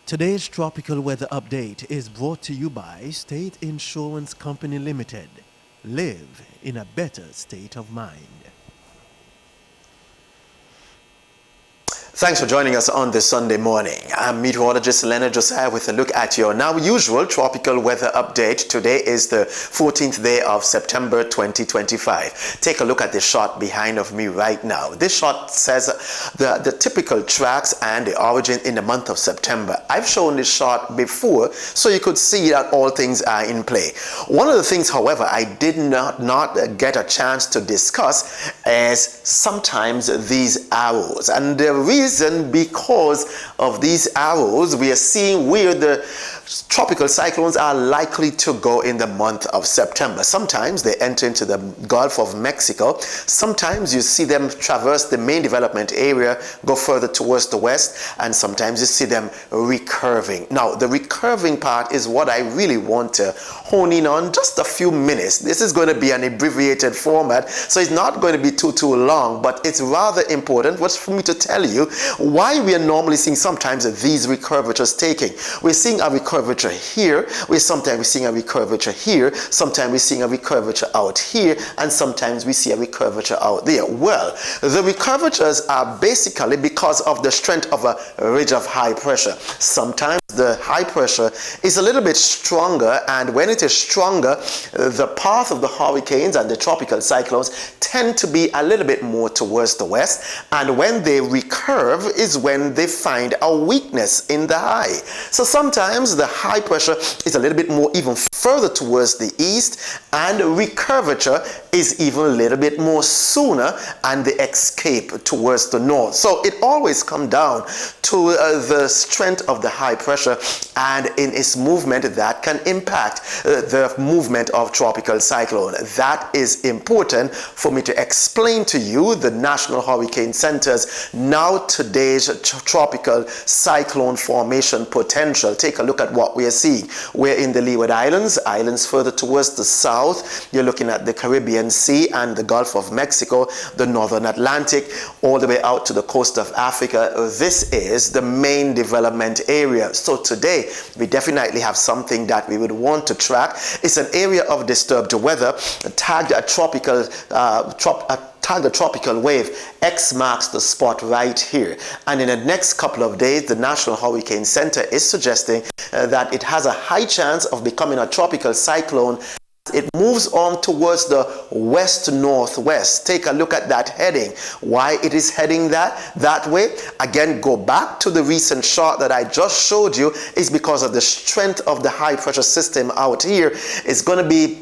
Today's tropical weather update is brought to you by State Insurance Company Limited. Live in a better state of mind. Thanks for joining us on this Sunday morning. I'm meteorologist Leonard Josiah with a look at your now usual tropical weather update. Today is the 14th day of September 2025. Take a look at the shot behind of me right now. This shot says the typical tracks and the origin in the month of September. I've shown this shot before so you could see that all things are in play. One of the things, however, I did not get a chance to discuss is sometimes these arrows. And the reason because of these arrows, we are seeing where the tropical cyclones are likely to go in the month of September. Sometimes they enter into the Gulf of Mexico. Sometimes you see them traverse the main development area, go further towards the west, and sometimes you see them recurving. Now, the recurving part is what I really want to hone in on just a few minutes. This is going to be an abbreviated format, so it's not going to be too long, but it's rather important for me to tell you why we are normally seeing sometimes these recurvatures taking. We're seeing a recurvature here, sometimes we're seeing a recurvature here, sometimes we're seeing a recurvature out here, and sometimes we see a recurvature out there. Well, the recurvatures are basically because of the strength of a ridge of high pressure. Sometimes the high pressure is a little bit stronger, and when it is stronger, the path of the hurricanes and the tropical cyclones tend to be a little bit more towards the west, and when they recurve is when they find a weakness in the high. So sometimes the high pressure is a little bit more even further towards the east, and recurvature is even a little bit more sooner, and the escape towards the north. So it always comes down to the strength of the high pressure and in its movement that can impact the movement of tropical cyclone. That is important for me to explain to you the National Hurricane Center's now today's tropical cyclone formation potential. Take a look at what we are seeing. We're in the Leeward Islands further towards the south. You're looking at the Caribbean Sea and the Gulf of Mexico, the Northern Atlantic, all the way out to the coast of Africa. This is the main development area. So today we definitely have something that we would want to track. It's an area of disturbed weather tagged a tropical wave. X marks the spot right here, and in the next couple of days the National Hurricane Center is suggesting that it has a high chance of becoming a tropical cyclone. It moves on towards the west-northwest. Take a look at that heading. Why it is heading that way? Again, go back to the recent shot that I just showed you. Is because of the strength of the high pressure system out here. It's going to be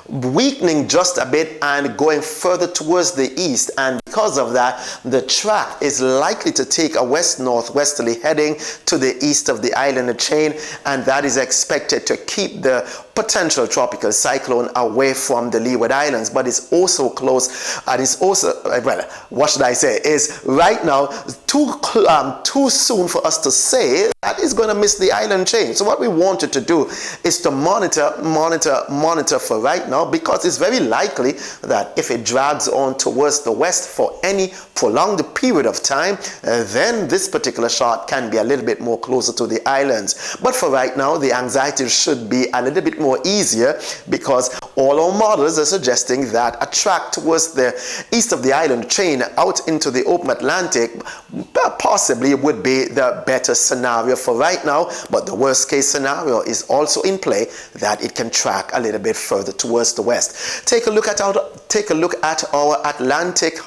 weakening just a bit and going further towards the east, and because of that, the track is likely to take a west-northwesterly heading to the east of the island chain, and that is expected to keep the potential tropical cyclone away from the Leeward Islands. But it's also close, and it's also, well, what should I say, is right now too soon for us to say that is going to miss the island chain. So what we wanted to do is to monitor for right now, because it's very likely that if it drags on towards the west for any prolonged period of time, then this particular shot can be a little bit more closer to the islands. But for right now, the anxiety should be a little bit more easier, because all our models are suggesting that a track towards the east of the island chain out into the open Atlantic possibly would be the better scenario for right now. But the worst case scenario is also in play, that it can track a little bit further towards the west. Take a look at our Atlantic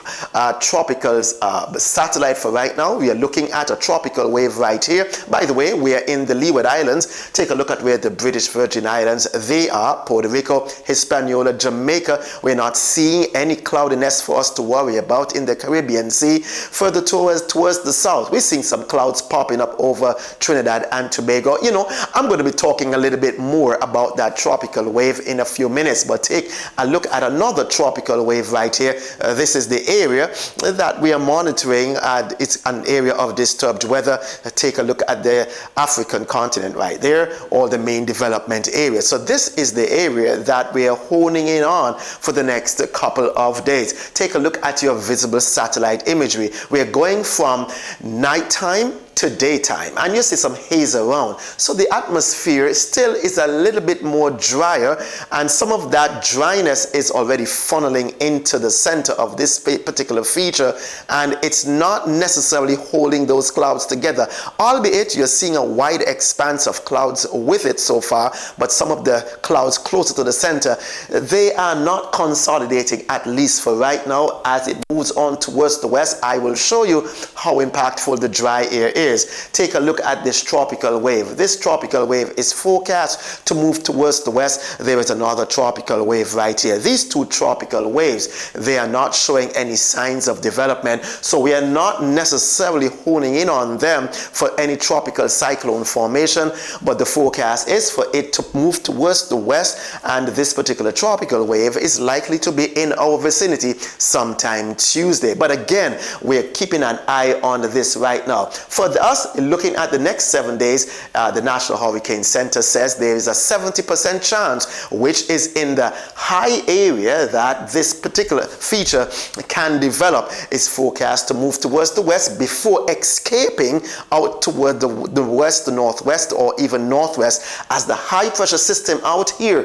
tropical satellite for right now. We are looking at a tropical wave right here. By the way, we are in the Leeward Islands. Take a look at where the British Virgin Islands they are. Puerto Rico, Hispaniola, Jamaica. We're not seeing any cloudiness for us to worry about in the Caribbean Sea. Further towards towards the south, we're seeing some clouds popping up over Trinidad and Tobago. You know, I'm going to be talking a little bit more about that tropical wave in a few minutes, but take a look at another tropical wave right here. This is the area that we are monitoring. It's an area of disturbed weather. Take a look at the African continent right there, or the main development area. So this is the area that we are honing in on for the next couple of days. Take a look at your visible satellite imagery. We are going from nighttime to daytime, and you see some haze around, so the atmosphere still is a little bit more drier, and some of that dryness is already funneling into the center of this particular feature, and it's not necessarily holding those clouds together, albeit you're seeing a wide expanse of clouds with it so far. But some of the clouds closer to the center, they are not consolidating, at least for right now. As it moves on towards the west, I will show you how impactful the dry air is. Take a look at this tropical wave. This tropical wave is forecast to move towards the west. There is another tropical wave right here. These two tropical waves, they are not showing any signs of development, so we are not necessarily honing in on them for any tropical cyclone formation, but the forecast is for it to move towards the west, and this particular tropical wave is likely to be in our vicinity sometime Tuesday. But again, we're keeping an eye on this right now. For us, looking at the next 7 days, the National Hurricane Center says there is a 70% chance, which is in the high area, that this particular feature can develop. Is forecast to move towards the west before escaping out toward the west, the northwest, or even northwest, as the high pressure system out here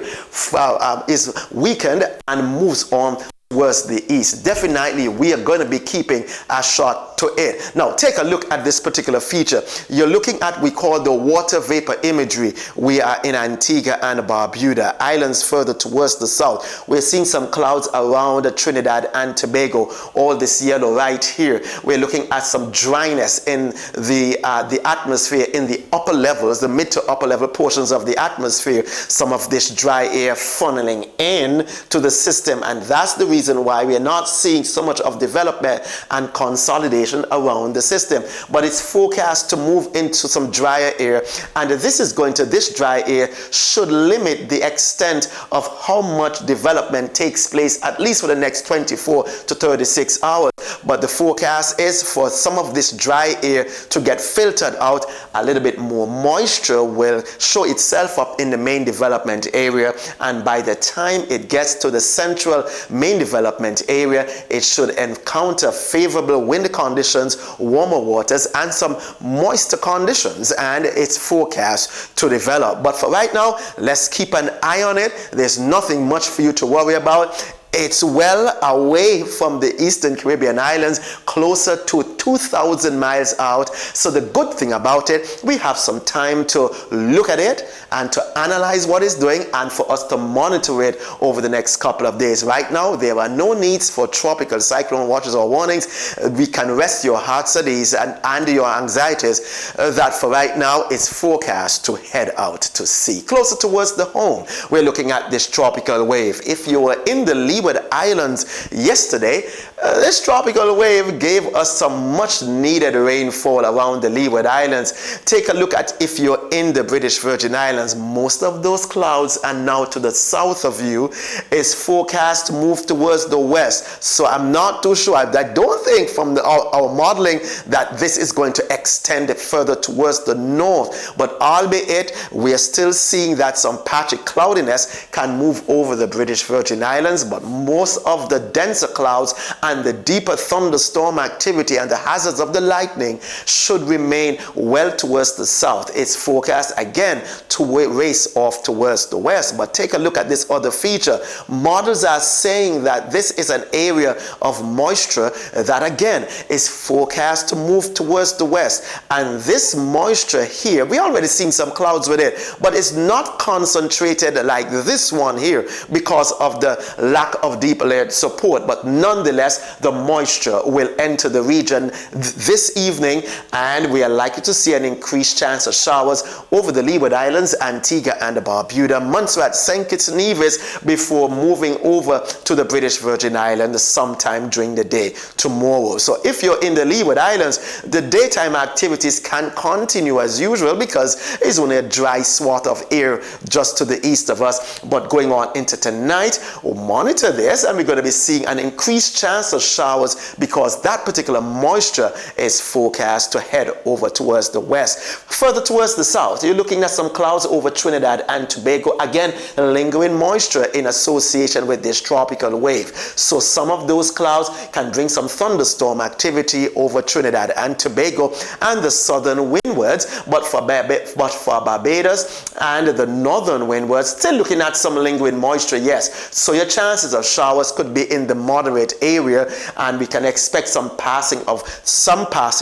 is weakened and moves on towards the east. Definitely, we are going to be keeping a shot to it. Now, take a look at this particular feature. You're looking at, we call the water vapor imagery. We are in Antigua and Barbuda, islands further towards the south. We're seeing some clouds around Trinidad and Tobago. All this yellow right here. We're looking at some dryness in the atmosphere in the upper levels, the mid to upper level portions of the atmosphere. Some of this dry air funneling in to the system, and that's the reason why we are not seeing so much of development and consolidation around the system. But it's forecast to move into some drier air, and this dry air should limit the extent of how much development takes place, at least for the next 24 to 36 hours. But the forecast is for some of this dry air to get filtered out. A little bit more moisture will show itself up in the main development area, and by the time it gets to the central main development area, it should encounter favorable wind conditions, warmer waters, and some moisture conditions, and it's forecast to develop. But for right now, let's keep an eye on it. There's nothing much for you to worry about. It's well away from the Eastern Caribbean islands, closer to 2,000 miles out. So the good thing about it, we have some time to look at it and to analyze what it's doing, and for us to monitor it over the next couple of days. Right now, there are no needs for tropical cyclone watches or warnings. We can rest your hearts at ease and your anxieties that for right now, it's forecast to head out to sea. Closer towards the home, we're looking at this tropical wave. If you were in the Leeward Islands yesterday, this tropical wave gave us some much needed rainfall around the Leeward Islands. Take a look at if you're in the British Virgin Islands. Most of those clouds are now to the south of you. Is forecast to move towards the west. So I'm not too sure. I don't think from our modeling that this is going to extend further towards the north. But albeit, we are still seeing that some patchy cloudiness can move over the British Virgin Islands, but most of the denser clouds and the deeper thunderstorm activity and the hazards of the lightning should remain well towards the south. It's forecast again to race off towards the west. But take a look at this other feature. Models are saying that this is an area of moisture that again is forecast to move towards the west. And this moisture here, we already seen some clouds with it, but it's not concentrated like this one here because of the lack of deep deep-layered support, but nonetheless, the moisture will enter the region this evening, and we are likely to see an increased chance of showers over the Leeward Islands, Antigua and Barbuda, Montserrat, St. Kitts and Nevis, before moving over to the British Virgin Islands sometime during the day tomorrow. So if you're in the Leeward Islands, the daytime activities can continue as usual because it's only a dry swath of air just to the east of us. But going on into tonight, we'll monitor this, and we're going to be seeing an increased chance of showers because that particular moisture is forecast to head over towards the west. Further towards the south, you're looking at some clouds over Trinidad and Tobago. Again, lingering moisture in association with this tropical wave. So some of those clouds can bring some thunderstorm activity over Trinidad and Tobago and the southern windwards, but for Barbados and the northern windwards, still looking at some lingering moisture, yes. So your chances of showers could be in the moderate area, and we can expect some passing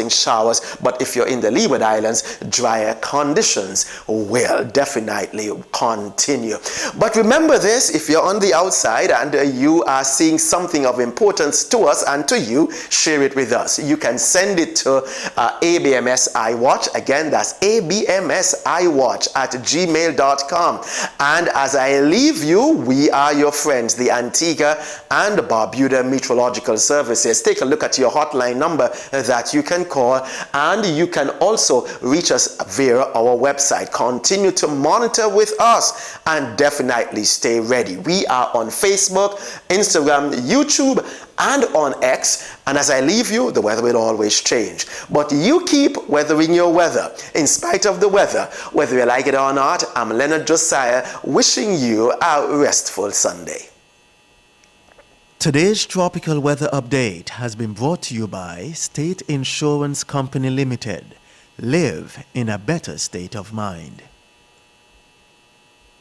showers. But if you're in the Leeward Islands, drier conditions will definitely continue. But remember this, if you're on the outside and you are seeing something of importance to us and to you, share it with us. You can send it to abmsiwatch. Again, that's abmsiwatch at gmail.com. And as I leave you, we are your friends, the Antigua and Barbuda Meteorological Services. Take a look at your hotline number that you can call, and you can also reach us via our website. Continue to monitor with us and definitely stay ready. We are on Facebook, Instagram, YouTube, and on X. And as I leave you, the weather will always change. But you keep weathering your weather. In spite of the weather, whether you like it or not, I'm Leonard Josiah, wishing you a restful Sunday. Today's tropical weather update has been brought to you by State Insurance Company Limited. Live in a better state of mind.